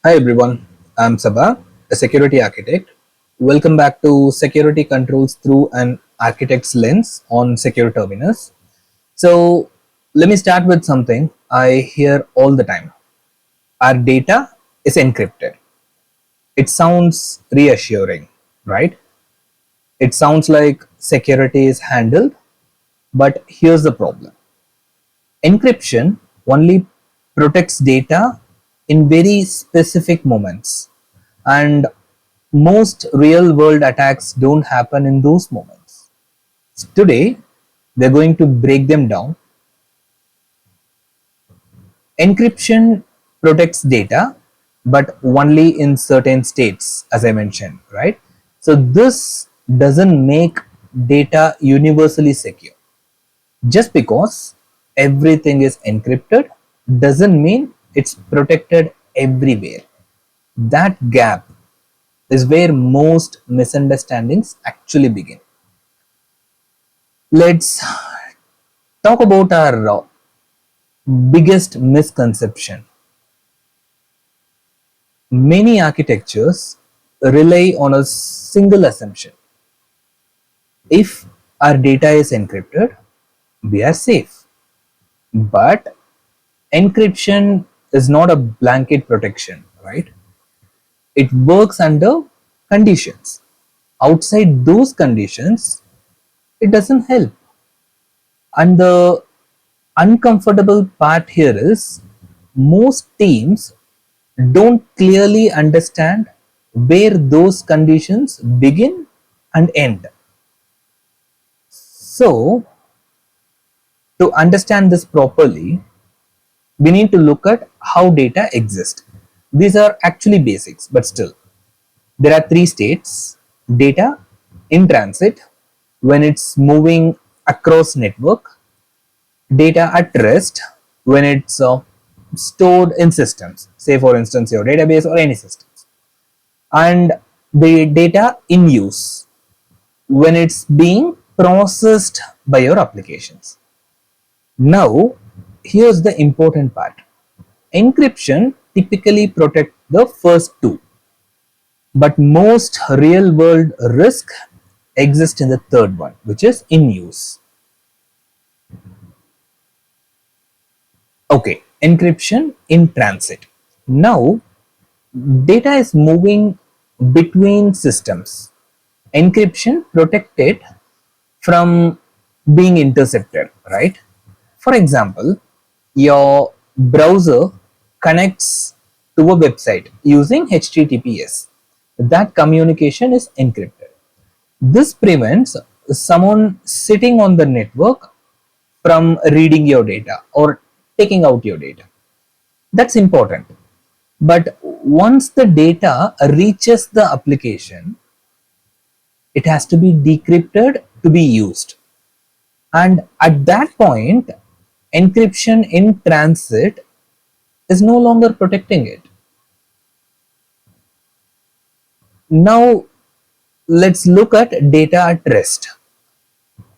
Hi everyone, I'm Sabah, a security architect. Welcome back to Security Controls Through an Architect's Lens on Secure Terminus. So, let me start with something I hear all the time. Our data is encrypted. It sounds reassuring, right? It sounds like security is handled, but here's the problem. Encryption only protects data in very specific moments, and most real world attacks don't happen in those moments. Today, we're going to break them down. Encryption protects data, but only in certain states, as I mentioned, right? So, this doesn't make data universally secure. Just because everything is encrypted doesn't mean it's protected everywhere. That gap is where most misunderstandings actually begin. Let's talk about our biggest misconception. Many architectures rely on a single assumption. If our data is encrypted, we are safe. But encryption is not a blanket protection, right? It works under conditions. Outside those conditions, it doesn't help. And the uncomfortable part here is most teams don't clearly understand where those conditions begin and end. So, to understand this properly, we need to look at how data exists. These are actually basics, but still, there are three states: data in transit, when it's moving across network; data at rest, when it's stored in systems, say for instance your database or any systems; and the data in use, when it's being processed by your applications. Now, here's the important part. Encryption typically protects the first two, but most real world risk exist in the third one, which is in use. Okay, encryption in transit. Now, data is moving between systems. Encryption protects it from being intercepted, right? For example, your browser connects to a website using HTTPS. That communication is encrypted. This prevents someone sitting on the network from reading your data or taking out your data. That's important. But once the data reaches the application, it has to be decrypted to be used. And at that point, encryption in transit is no longer protecting it. Now, let's look at data at rest.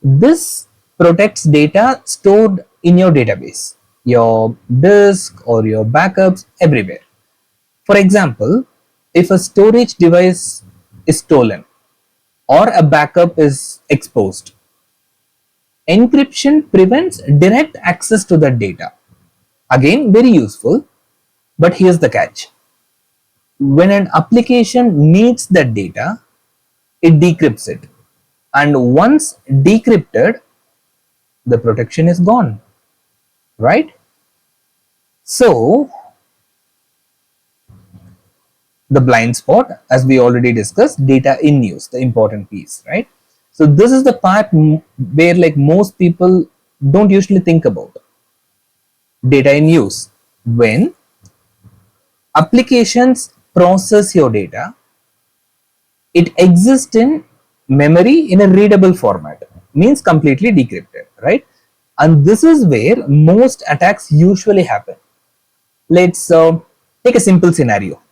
This protects data stored in your database, your disk or your backups, everywhere. For example, if a storage device is stolen or a backup is exposed, encryption prevents direct access to that data. Again, very useful, but here's the catch. When an application needs that data, it decrypts it. And once decrypted, the protection is gone, right? So, the blind spot, as we already discussed, data in use, the important piece, right? So, this is the part where like most people don't usually think about data in use. When applications process your data, it exists in memory in a readable format, means completely decrypted, right? And this is where most attacks usually happen. Let's take a simple scenario.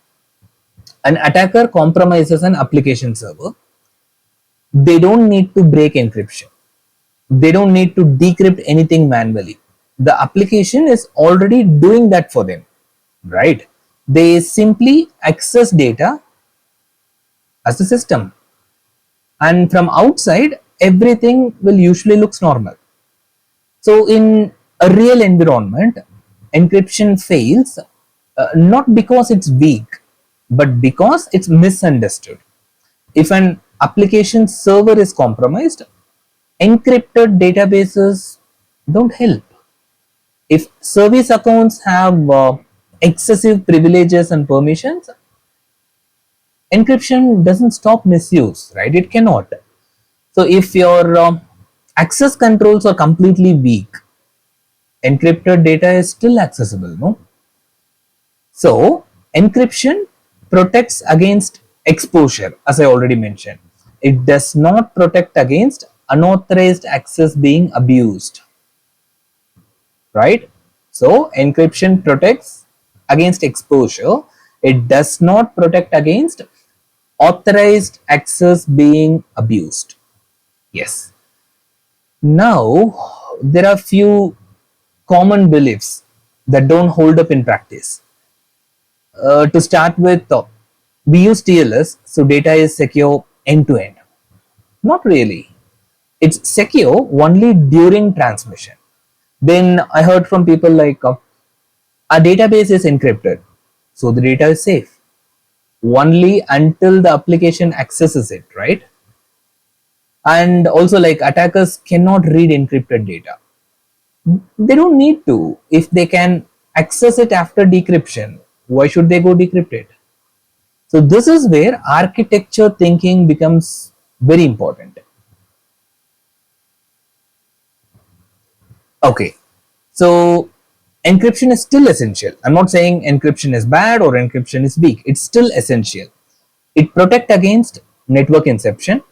An attacker compromises an application server. They don't need to break encryption, they don't need to decrypt anything manually. The application is already doing that for them, right? They simply access data as the system, and from outside everything will usually looks normal. So in a real environment, encryption fails not because it's weak, but because it's misunderstood. If an application server is compromised, encrypted databases don't help. If service accounts have excessive privileges and permissions, encryption doesn't stop misuse, right? It cannot. So if your access controls are completely weak, encrypted data is still accessible, no? So encryption protects against exposure, as I already mentioned. It does not protect against unauthorized access being abused, right? So encryption protects against exposure. It does not protect against authorized access being abused. Yes. Now, there are few common beliefs that don't hold up in practice. To start with, we use TLS, so data is secure end to end. Not really. It's secure only during transmission. Then I heard from people like, our database is encrypted, so the data is safe only until the application accesses it, right? And also, like, attackers cannot read encrypted data. They don't need to. If they can access it after decryption, why should they go decrypt it? So this is where architecture thinking becomes very important. Okay, so encryption is still essential. I'm not saying encryption is bad or encryption is weak. It's still essential. It protects against network interception.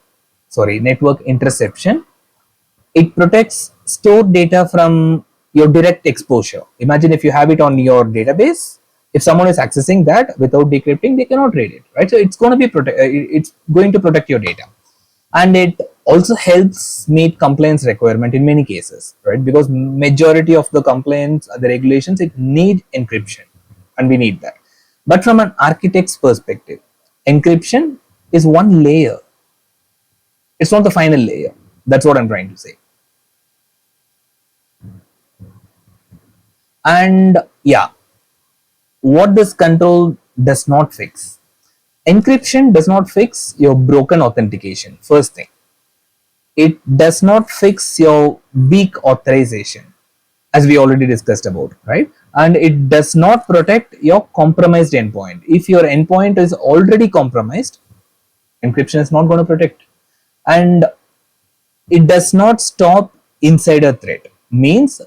It protects stored data from your direct exposure. Imagine if you have it on your database, if someone is accessing that without decrypting, they cannot read it, right? So it's going to be it's going to protect your data, and it also helps meet compliance requirement in many cases, right? Because majority of the compliance, the regulations, it need encryption, and we need that. But from an architect's perspective, encryption is one layer. It's not the final layer. That's what I'm trying to say. And yeah, what this control does not fix. Encryption does not fix your broken authentication, first thing. It does not fix your weak authorization, as we already discussed about, right? And it does not protect your compromised endpoint. If your endpoint is already compromised, encryption is not going to protect. And it does not stop insider threat. Means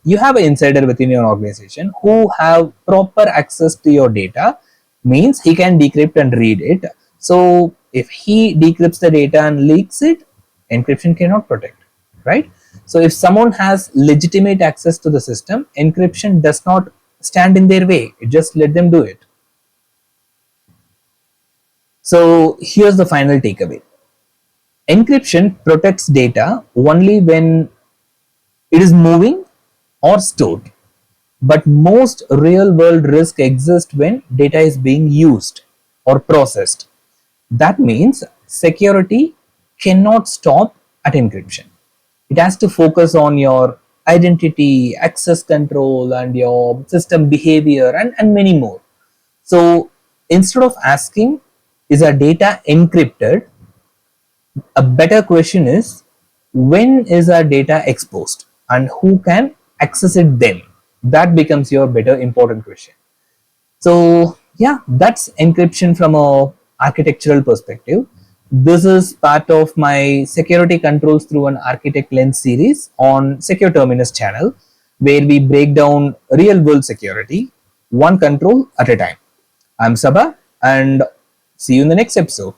you have an insider within your organization who have proper access to your data, means he can decrypt and read it. So if he decrypts the data and leaks it, encryption cannot protect, right? So if someone has legitimate access to the system, encryption does not stand in their way. It just let them do it. So here's the final takeaway. Encryption protects data only when it is moving or stored. But most real world risk exists when data is being used or processed. That means security cannot stop at encryption. It has to focus on your identity, access control, and your system behavior, and many more. So instead of asking, is our data encrypted? A better question is, when is our data exposed and who can access it then? That becomes your better important question. So yeah, that's encryption from a architectural perspective. This is part of my security controls through an architect lens series on Secure Terminus channel, where we break down real world security one control at a time. I'm Sabha, and see you in the next episode.